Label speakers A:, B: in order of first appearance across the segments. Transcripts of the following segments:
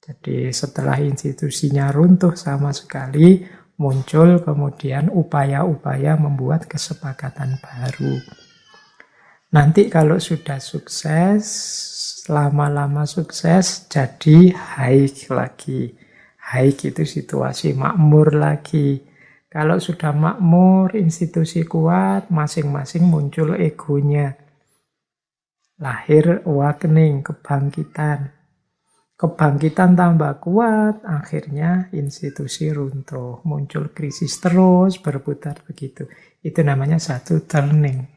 A: Jadi setelah institusinya runtuh sama sekali, muncul kemudian upaya-upaya membuat kesepakatan baru. Nanti kalau sudah sukses, lama-lama sukses, jadi haik lagi. Haik itu situasi makmur lagi. Kalau sudah makmur, institusi kuat, masing-masing muncul egonya. Lahir awakening, kebangkitan. Kebangkitan tambah kuat, akhirnya institusi runtuh. Muncul krisis terus, berputar begitu. Itu namanya satu turning.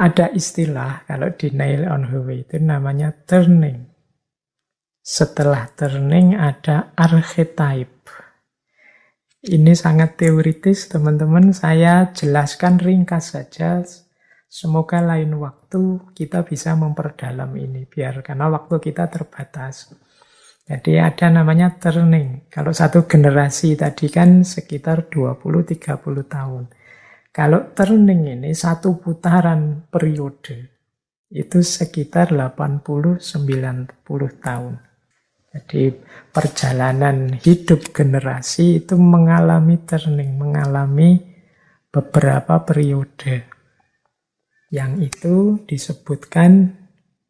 A: Ada istilah kalau di Nail on Her Way itu namanya turning. Setelah turning ada archetype. Ini sangat teoritis teman-teman, saya jelaskan ringkas saja. Semoga lain waktu kita bisa memperdalam ini, karena waktu kita terbatas. Jadi ada namanya turning. Kalau satu generasi tadi kan sekitar 20-30 tahun. Kalau turning ini satu putaran periode, itu sekitar 80-90 tahun. Jadi perjalanan hidup generasi itu mengalami turning, mengalami beberapa periode. Yang itu disebutkan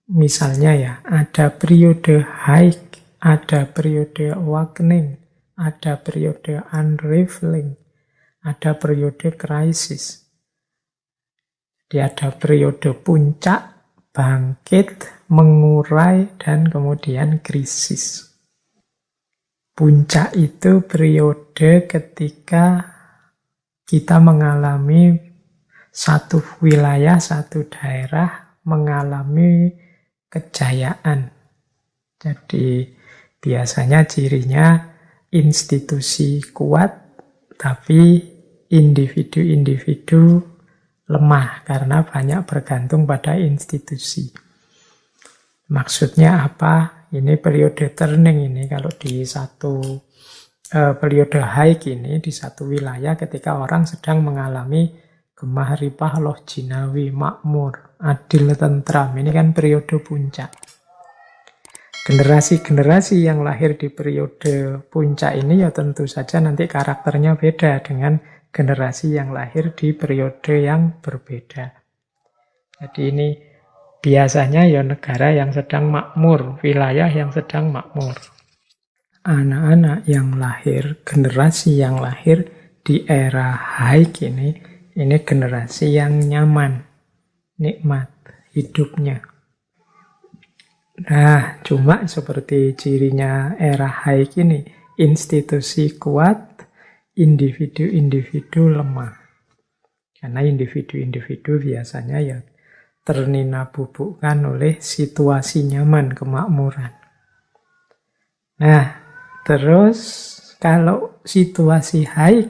A: misalnya ya, ada periode haik, ada periode awakening, ada periode unraveling, ada periode krisis. Jadi ada periode puncak, bangkit, mengurai, dan kemudian krisis. Puncak itu periode ketika kita mengalami satu wilayah, satu daerah mengalami kejayaan. Jadi biasanya cirinya institusi kuat, tapi individu-individu lemah karena banyak bergantung pada institusi. Maksudnya apa? Ini periode turning ini. Kalau di satu periode haik ini, di satu wilayah ketika orang sedang mengalami gemah ripah loh jinawi, makmur, adil, tentram. Ini kan periode puncak. Generasi-generasi yang lahir di periode puncak ini ya tentu saja nanti karakternya beda dengan generasi yang lahir di periode yang berbeda. Jadi ini biasanya ya negara yang sedang makmur, wilayah yang sedang makmur. Anak-anak yang lahir, generasi yang lahir di era haik ini generasi yang nyaman, nikmat hidupnya. Nah, cuma seperti cirinya era haik ini, institusi kuat, individu-individu lemah. Karena individu-individu biasanya ya ternina-bubukkan oleh situasi nyaman, kemakmuran. Nah, terus kalau situasi haik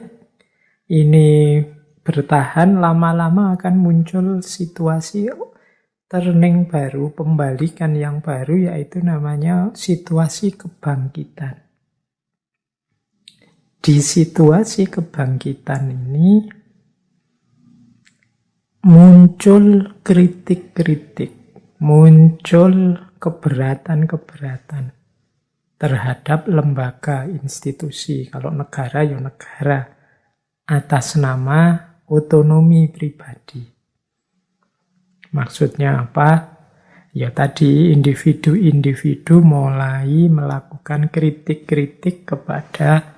A: ini bertahan, lama-lama akan muncul situasi turning baru, pembalikan yang baru, yaitu namanya situasi kebangkitan. Di situasi kebangkitan ini muncul kritik-kritik, muncul keberatan-keberatan terhadap lembaga, institusi. Kalau negara ya negara, atas nama otonomi pribadi. Maksudnya apa? Ya tadi individu-individu mulai melakukan kritik-kritik kepada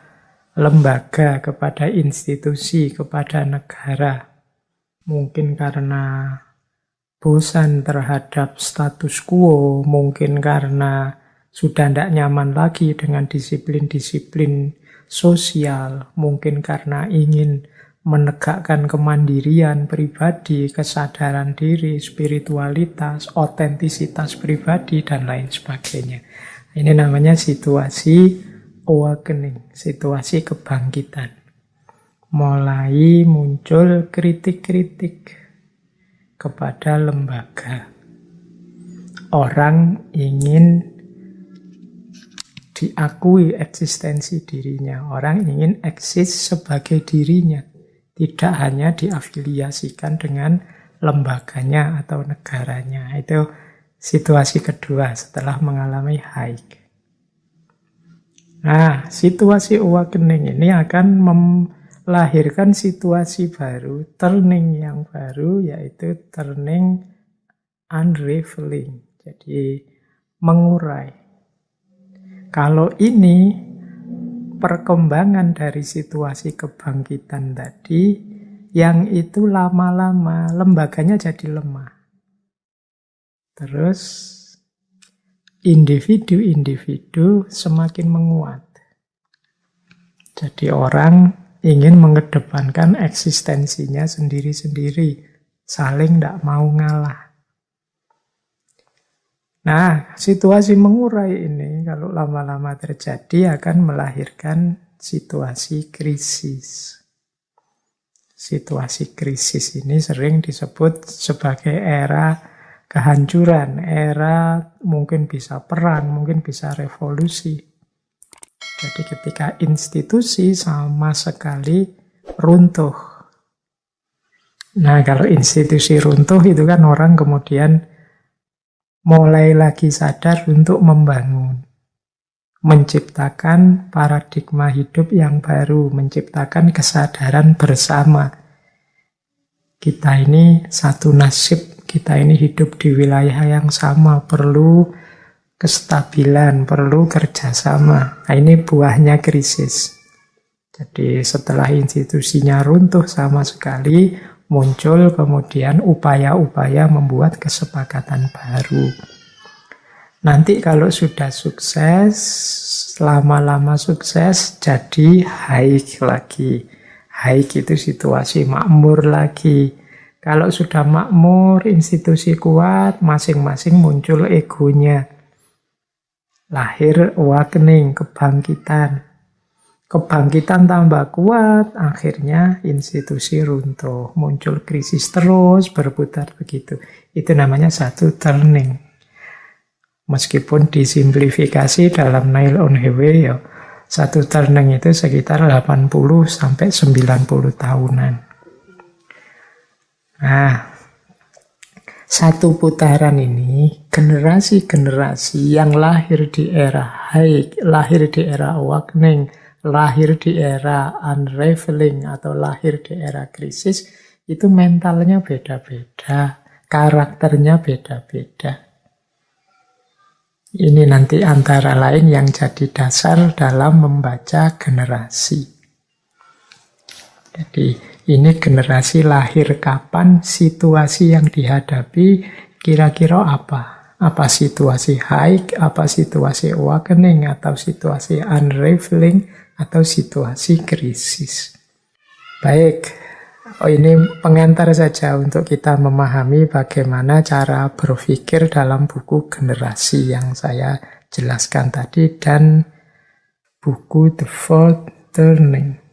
A: lembaga, kepada institusi, kepada negara. Mungkin karena bosan terhadap status quo, mungkin karena sudah tidak nyaman lagi dengan disiplin-disiplin sosial, mungkin karena ingin menegakkan kemandirian pribadi, kesadaran diri, spiritualitas, otentisitas pribadi, dan lain sebagainya. Ini namanya situasi awakening, situasi kebangkitan. Mulai muncul kritik-kritik kepada lembaga. Orang ingin diakui eksistensi dirinya. Orang ingin eksis sebagai dirinya. Tidak hanya diafiliasikan dengan lembaganya atau negaranya. Itu situasi kedua setelah mengalami haik. Nah, situasi awakening ini akan melahirkan situasi baru, turning yang baru, yaitu turning unraveling. Jadi mengurai. Kalau ini perkembangan dari situasi kebangkitan tadi, yang itu lama-lama lembaganya jadi lemah. Terus individu-individu semakin menguat. Jadi orang ingin mengedepankan eksistensinya sendiri-sendiri, saling tidak mau ngalah. Nah, situasi mengurai ini kalau lama-lama terjadi akan melahirkan situasi krisis. Situasi krisis ini sering disebut sebagai era kehancuran, era mungkin bisa perang, mungkin bisa revolusi. Jadi ketika institusi sama sekali runtuh. Nah, kalau institusi runtuh itu kan orang kemudian mulai lagi sadar untuk membangun, menciptakan paradigma hidup yang baru, menciptakan kesadaran bersama. Kita ini satu nasib, kita ini hidup di wilayah yang sama, perlu kestabilan, perlu kerjasama. Nah, ini buahnya krisis. Jadi setelah institusinya runtuh sama sekali, muncul kemudian upaya-upaya membuat kesepakatan baru. Nanti kalau sudah sukses, lama-lama sukses, jadi haik lagi. Haik itu situasi makmur lagi. Kalau sudah makmur, institusi kuat, masing-masing muncul egonya. Lahir awakening, kebangkitan. Kebangkitan tambah kuat, akhirnya institusi runtuh. Muncul krisis terus, berputar begitu. Itu namanya satu turning. Meskipun disimplifikasi dalam Nail on Highway, ya, satu turning itu sekitar 80 sampai 90 tahunan. Nah, satu putaran ini, generasi-generasi yang lahir di era haik, lahir di era awakening, lahir di era unraveling, atau lahir di era krisis, itu mentalnya beda-beda, karakternya beda-beda. Ini nanti antara lain yang jadi dasar dalam membaca generasi. Jadi ini generasi lahir kapan, situasi yang dihadapi kira-kira apa? Apa situasi haik, apa situasi awakening, atau situasi unraveling, atau situasi krisis. Baik, ini pengantar saja untuk kita memahami bagaimana cara berpikir dalam buku generasi yang saya jelaskan tadi dan buku The Fourth Turning.